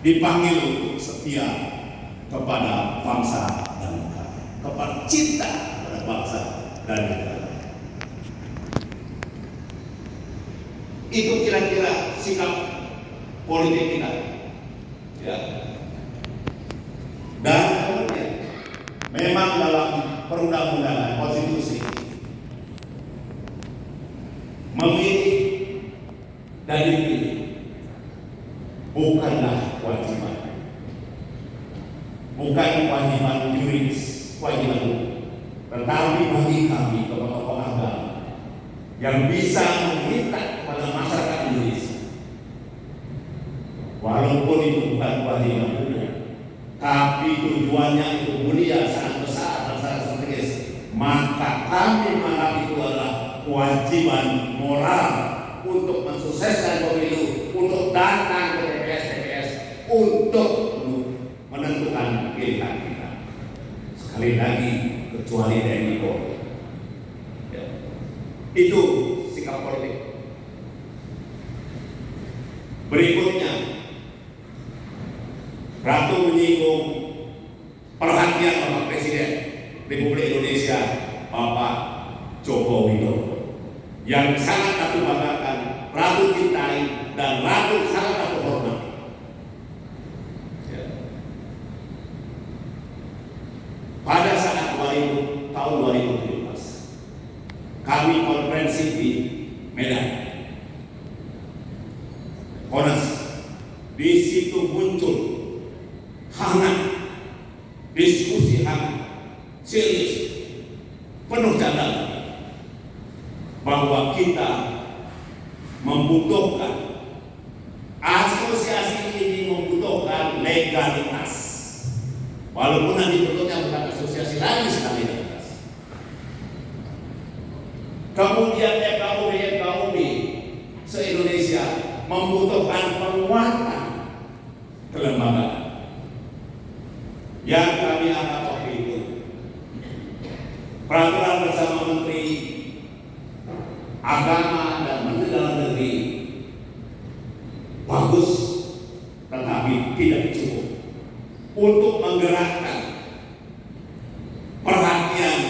dipanggil untuk setia kepada bangsa dan negara, kepada cinta kepada bangsa dan negara. Itu kira-kira sikap politik kita, ya. Dan kemudian memang dalam perundang-undangan konstitusi memilih dan dipilih bukanlah kewajiban, bukan kewajiban juridis, kewajiban hukum, tetapi bagi kami tokoh-tokoh agama yang bisa meminta kepada masyarakat Indonesia, walaupun itu bukan kewajiban hukum, tapi tujuannya itu mulia, sangat besar dan sangat strategis, maka kami menganggap itu adalah kewajiban moral untuk mensukseskan pemilu, untuk datang ke TPS, untuk menentukan pilihan kita. Sekali lagi, kecuali TNI Polri. Ya. Itu sikap politik. Berikutnya, Ratu menyinggung perhatian Bapak Presiden Republik Indonesia, Bapak Joko Widodo, yang sangat Ratu banggakan, Ratu cintai, dan Ratu sangat Ratu hormati. Ya. Pada saat tahun 2017, kami konferensi di Medan, Monas, di situ muncul hangat, diskusi hangat, serius, penuh canda bahwa kita membutuhkan, asosiasi ini membutuhkan legalitas, walaupun nanti bentuknya bukan asosiasi lagi legalitas. Kemudian FKUB se-Indonesia membutuhkan penguatan kelembagaan yang kami anggap waktu itu peraturan bersama Menteri Agama dan Menteri Dalam Negeri bagus, tetapi tidak cukup untuk menggerakkan perhatian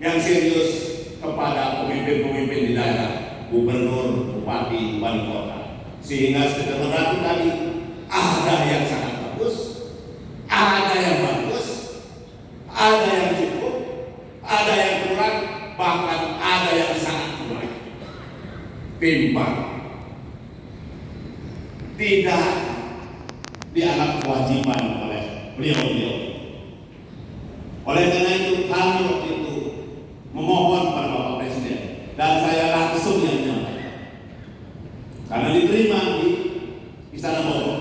yang serius kepada pemimpin-pemimpin di daerah, gubernur, bupati, wali kota, sehingga setelah Ratu tadi ada yang sangat bagus, ada yang bagus, ada yang cukup, ada yang kurang, bahkan ada yang sangat kurang. Timbang tidak dianggap kewajiban oleh beliau-beliau. Oleh karena itu kami waktu itu memohon pada Bapak Presiden, dan saya langsung yang menyampaikan, karena diterima di Istana Bogor,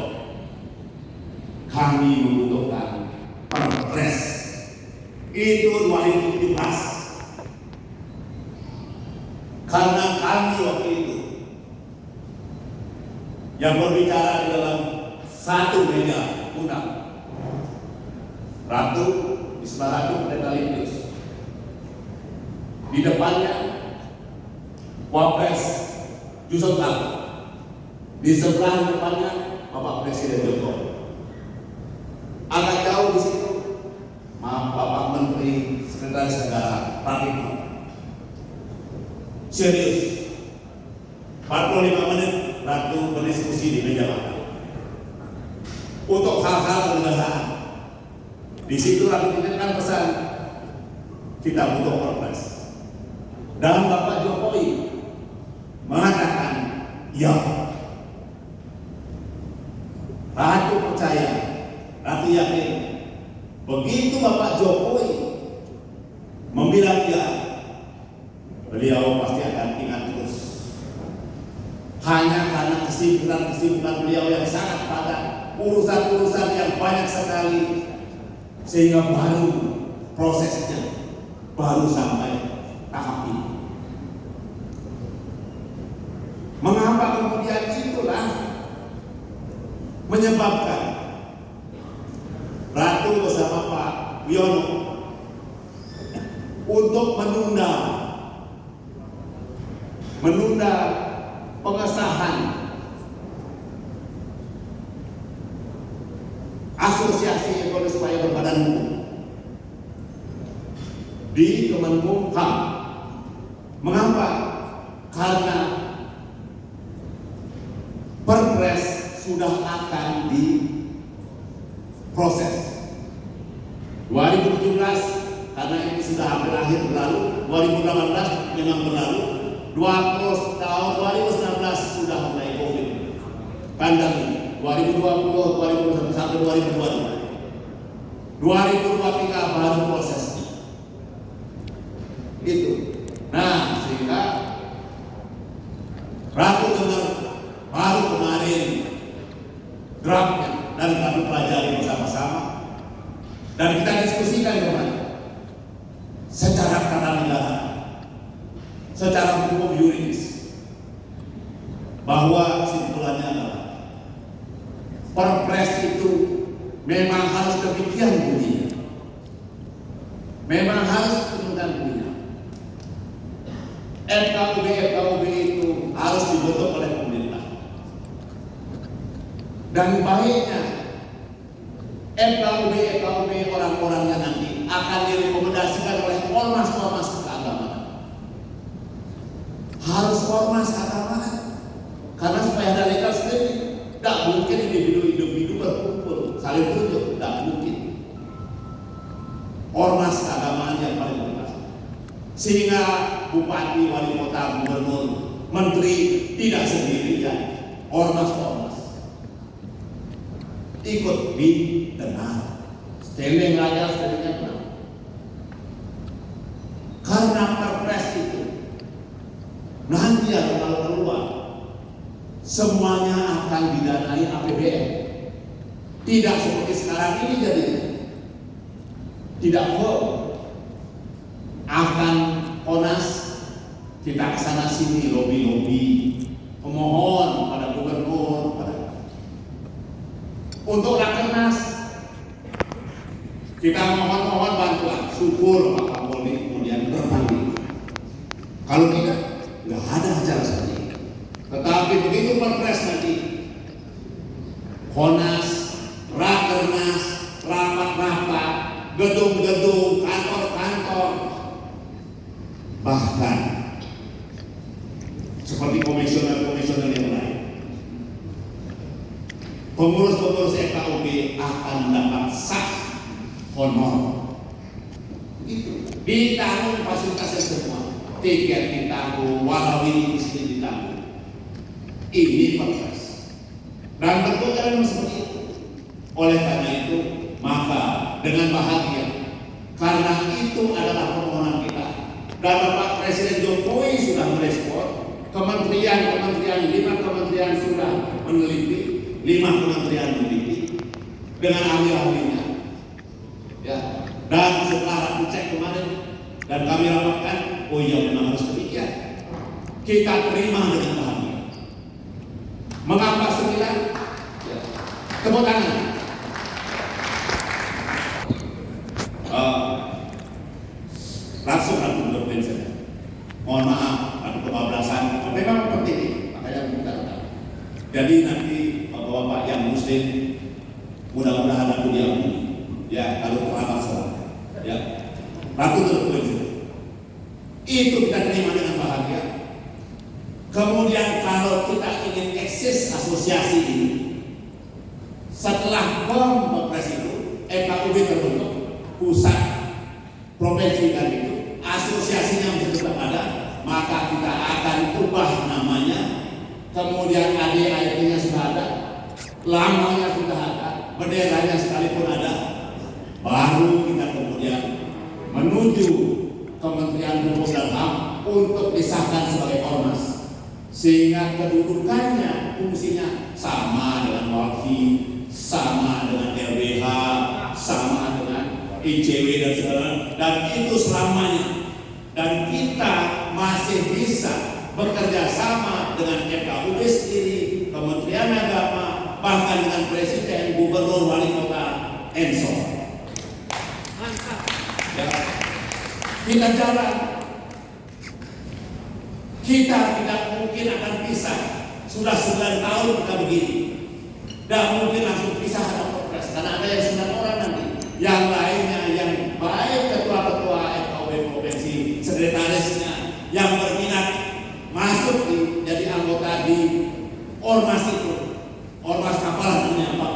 kami membutuhkan Perpres itu 2017, karena kami waktu itu yang berbicara di dalam satu meja undang, Ratu di sebelah Ratu Pendeta Linus, di depannya Wapres Yusuf Kala, di sebelah depannya Bapak Presiden Jokowi. Agak jauh di situ Bapak Menteri Sekretaris Negara Pratikno. Serius, 45 menit Ratu berdiskusi di meja makan untuk hal-hal kenegaraan. Di situ Ratu titipkan pesan, kita butuh Perpres. Dan Bapak Jokowi mengatakan, ya. Ratu percaya, Ratu yakin, begitu Bapak Jokowi membilang ya, beliau pasti akan ingat terus. Hanya karena kesibukan beliau yang sangat padat, urusan-urusan yang banyak sekali, sehingga baru prosesnya baru sampai tahap ini. Mengapa kemudian itulah menyebabkan Ratu bersama Pak Wiono untuk menunda pengesahan asosiasi ekonomi supaya berbadan hukum di Kemenkumham. Mengapa? Karena Perpres sudah akan diproses 2017, karena ini sudah hampir akhir berlalu. 2018 memang berlalu. 20 tahun 2019 sudah mulai COVID pandemi. 2020, 2021 sampai 2022. 2023 baru prosesnya. Itu. Nah, sehingga Ratu dengar baru kemarin draftnya dan kami pelajari bersama-sama dan kita diskusikan kemarin secara tata negara, secara hukum yuridis, bahwa simpulannya adalah Perpres itu memang harus demikian bunyinya, memang harus demikian bunyinya. FKUB itu harus dibentuk oleh pemerintah. Dan baiknya FKUB orang-orangnya nanti akan direkomendasikan oleh ormas-ormas keagamaan. Harus ormas keagamaan, karena supaya ada legal standing. Tidak mungkin individu-individu berkumpul saling tunjuk, tidak mungkin. Ormas keagamaan yang paling benar, sehingga bupati, wali kota, gubernur, menteri tidak sendirian. Ormas-ormas ikut didengar, standing raja, standingnya benar. Karena Perpres itu nanti kalau keluar semuanya akan didanai APBN. Tidak seperti sekarang ini jadi tidak full. Akan Onas kita kesana sini lobi-lobi, pemohon pada gubernur, untuk Rakernas kita mohon bantuan, syukur Pak Kapolri kemudian terpanggil. Kalau tidak, nggak ada acara seperti ini. Tetapi begitu Perpres nanti, Onas, Rakernas, rapat-rapat, gedung-gedung, kantor-kantor, bahkan seperti komisioner-komisioner yang lain, pengurus-pengurus FKUB akan mendapat sah honor. Itu ditanggung fasilitasnya semua, tiket ditanggung, warawiri di sini ditanggung. Ini Perpres dan bentuknya memang seperti itu. Oleh karena itu, maka dengan bahagia, karena itu adalah permohonan kita, dan Bapak Presiden Jokowi sudah merespon. Kementerian 5 kementerian sudah meneliti, 5 kementerian meneliti dengan ahli-ahlinya, ya. Dan setelah dicek kemarin dan kami rapatkan, oh iya memang harus demikian. Kita terima dengan bahagia. Mengapa 9? Ya. Tepuk tangan. Langsung Dr. saja. Mohon maaf, ada kebablasan. Memang seperti ini, makanya kita tahu. Jadi nanti bapak-bapak yang muslim, mudah-mudahan aku diampuni. Ya, kalau terlambat salah. Ya, Ratu Dr. Itu kita terima dengan bahagia. Kemudian kalau kita ingin eksis asosiasi ini, setelah Perpres itu, FKUB terbentuk, pusat, provinsi dan itu, asosiasinya masih tetap ada, maka kita akan ubah namanya. Kemudian ADART-nya sudah ada, lambangnya sudah ada, benderanya sekalipun ada, baru kita kemudian menuju Kementerian Hukum dan HAM untuk disahkan sebagai ormas, sehingga kedudukannya, fungsinya sama dengan Walfi, sama dengan LBH, sama dengan ICW dan segala, dan itu selamanya. Dan kita masih bisa bekerja sama dengan FKUB sendiri, Kementerian Agama, bahkan dengan Presiden, Gubernur, Wali Kota, Ensor. Ya. Kita jalan. Kita tidak mungkin akan pisah. Sudah 9 tahun kita begini. Tidak mungkin langsung pisah ada Perpres, karena ada yang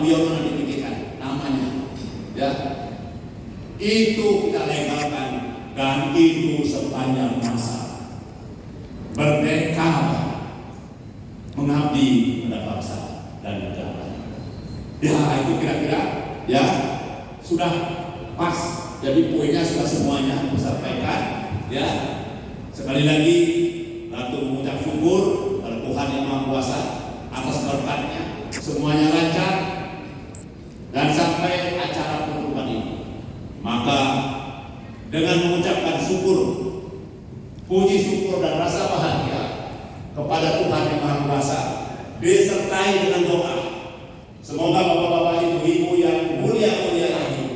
Mabiono dipikirkan namanya, ya. Itu kita legalkan dan itu sepanjang masa merdeka mengabdi pada bangsa dan negara. Ya itu kira-kira ya sudah pas. Jadi poinnya sudah semuanya disampaikan. Ya sekali lagi Ratu mengucap syukur pada Tuhan Yang Maha Kuasa atas berkatnya, semuanya lancar dan sampai acara penutupan ini. Maka dengan mengucapkan syukur, puji syukur dan rasa bahagia kepada Tuhan Yang Maha Kuasa disertai dengan doa, semoga bapak-bapak ibu-ibu yang mulia-mulia ini